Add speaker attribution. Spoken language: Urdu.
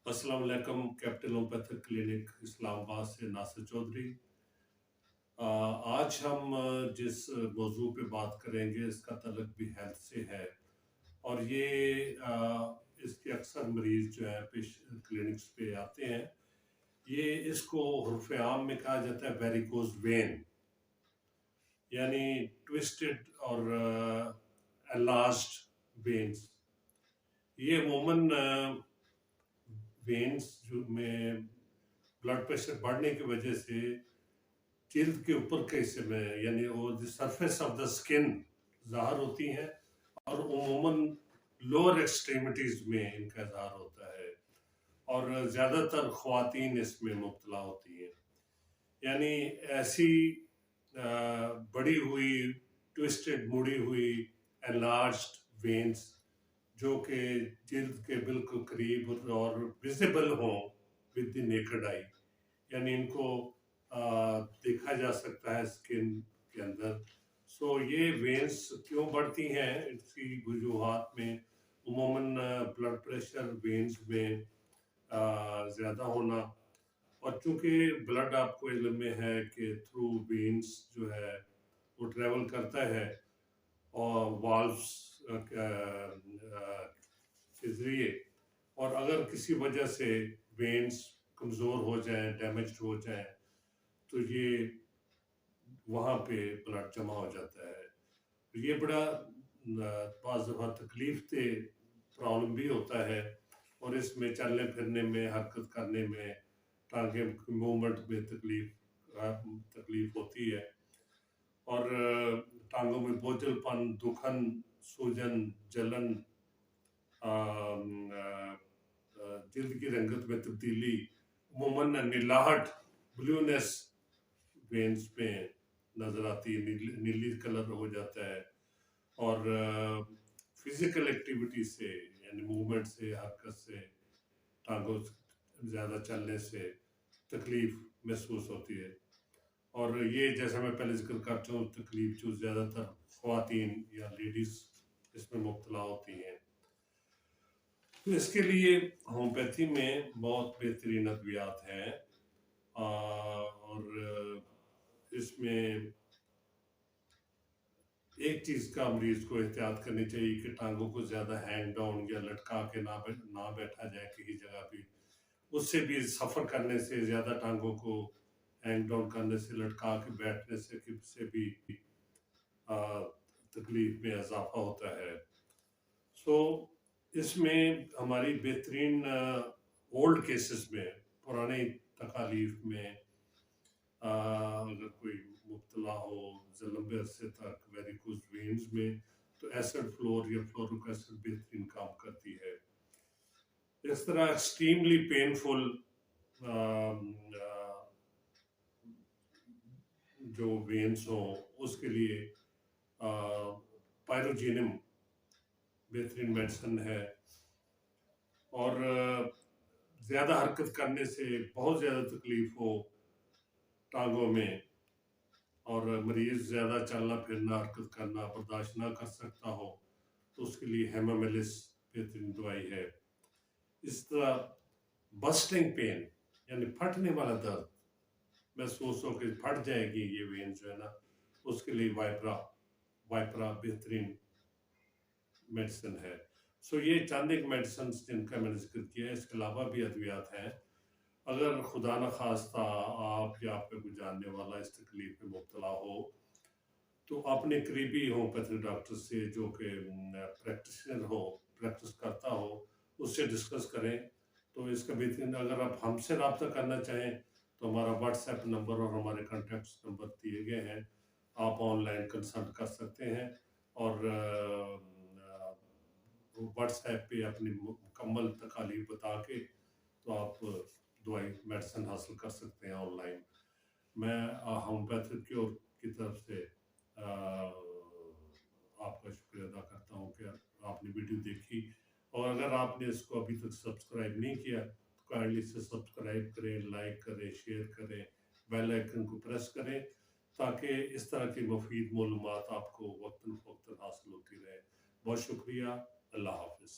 Speaker 1: السلام علیکم. کیپٹن ہومیوپیتھک کلینک اسلام آباد سے ناصر چودھری. آج ہم جس موضوع پہ بات کریں گے اس کا تعلق بھی ہیلتھ سے ہے، اور یہ اس کے اکثر مریض جو ہے کلینکس پہ آتے ہیں. یہ اس کو حرف عام میں کہا جاتا ہے ویریکوز وین، یعنی ٹوسٹڈ اور انلارجڈ وینز. یہ عموماً وینز میں بلڈ پریشر بڑھنے کی وجہ سے جلد کے اوپر کے حصے میں، یعنی وہ سرفیس آف دا اسکن ظاہر ہوتی ہیں، اور عموماً لوور ایکسٹریمٹیز میں ان کا اظہار ہوتا ہے، اور زیادہ تر خواتین اس میں مبتلا ہوتی ہیں. یعنی ایسی بڑی ہوئی ٹوسٹڈ مڑی ہوئی انلارجڈ وینز جو کہ جلد کے بالکل قریب اور ویزیبل ہوں ود دی نیکڈ آئی، یعنی ان کو دیکھا جا سکتا ہے اسکن کے اندر. سو یہ وینز کیوں بڑھتی ہیں؟ اس کی وجوہات میں عموماً بلڈ پریشر وینز میں زیادہ ہونا، اور چونکہ بلڈ آپ کو علم میں ہے کہ تھرو وینز جو ہے وہ ٹریول کرتا ہے اور والوز کے ذریعے، اور اگر کسی وجہ سے وینز کمزور ہو جائیں، ڈیمیجڈ ہو جائیں، تو یہ وہاں پہ بلڈ جمع ہو جاتا ہے. یہ بڑا بعض دفعہ تکلیف دہ پرابلم بھی ہوتا ہے، اور اس میں چلنے پھرنے میں، حرکت کرنے میں، ٹانگیں موومنٹ میں تکلیف ہوتی ہے، اور ٹانگوں میں بوجھل پن، دکھن، سوجن، جلن، جلد کی رنگت میں تبدیلی، عموماً نیلاہٹ، بلیونیس وینز پہ نظر آتی ہے، نیلی کلر ہو جاتا ہے. اور فزیکل ایکٹیویٹی سے، یعنی موومنٹ سے، حرکت سے، ٹانگوں زیادہ چلنے سے تکلیف محسوس ہوتی ہے. اور یہ جیسا میں پہلے ذکر کر چکا ہوں، تکلیف جو زیادہ تر خواتین یا لیڈیز اس میں مبتلا ہوتی ہیں. تو اس کے لیے ہومیوپیتھی میں بہت بہترین ادویات ہیں، اور اس میں ایک چیز کا مریض کو احتیاط کرنی چاہیے کہ ٹانگوں کو زیادہ ہینگ ڈاؤن یا لٹکا کے نہ بیٹھا جائے کسی جگہ پہ. اس سے بھی سفر کرنے سے، زیادہ ٹانگوں کو ہینگ ڈاؤن کرنے سے، لٹکا کے بیٹھنے سے بھی تکلیف میں اضافہ ہوتا ہے. سو اس میں ہماری بہترین اولڈ کیسز میں، پرانے تکالیف میں اگر کوئی مبتلا ہو لمبے عرصے تک ویریکوز وینز میں، تو ایسڈ فلور یا فلورک ایسڈ بہترین کام کرتی ہے. اس طرح ایکسٹریملی پینفل جو وینز ہوں اس کے لیے پائروجینم بہترین میڈیسن ہے. اور زیادہ حرکت کرنے سے، بہت زیادہ تکلیف ہو ٹانگوں میں، اور مریض زیادہ چلنا پھرنا، حرکت کرنا برداشت نہ کر سکتا ہو، تو اس کے لیے ہیماملس بہترین دوائی ہے. اس طرح بسٹنگ پین، یعنی پھٹنے والا درد محسوس ہو کہ پھٹ جائے گی یہ وین جو ہے نا، اس کے لیے وائپرا بہترین میڈیسن ہے. سو یہ چند ایک میڈیسنز جن کا میں نے ذکر کیا ہے. اس کے علاوہ بھی ادویات ہیں. اگر خدا نخواستہ آپ یا آپ کا کوئی جاننے والا اس تکلیف میں مبتلا ہو، تو اپنے قریبی ہومیوپیتھک ڈاکٹر سے جو کہ پریکٹیشنر ہو، پریکٹس کرتا ہو، اس سے ڈسکس کریں. تو اس کا بہترین، اگر آپ ہم سے رابطہ کرنا چاہیں تو ہمارا واٹس ایپ نمبر اور ہمارے کانٹیکٹس نمبر دیے گئے ہیں. آپ آن لائن کنسلٹ کر سکتے ہیں، اور واٹس ایپ پہ اپنی مکمل تکالیف بتا کے تو آپ دوائی میڈیسن حاصل کر سکتے ہیں آن لائن. میں ہومیوپیتھک کی طرف سے آپ کا شکریہ ادا کرتا ہوں کہ آپ نے ویڈیو دیکھی، اور اگر آپ نے اس کو ابھی تک سبسکرائب نہیں کیا تو کائنڈلی سے سبسکرائب کریں، لائک کریں، شیئر کریں، بیل آئیکن کو پریس کریں، تاکہ اس طرح کی مفید معلومات آپ کو وقتاً فوقتاً حاصل ہوتی رہے. بہت شکریہ. اللہ حافظ.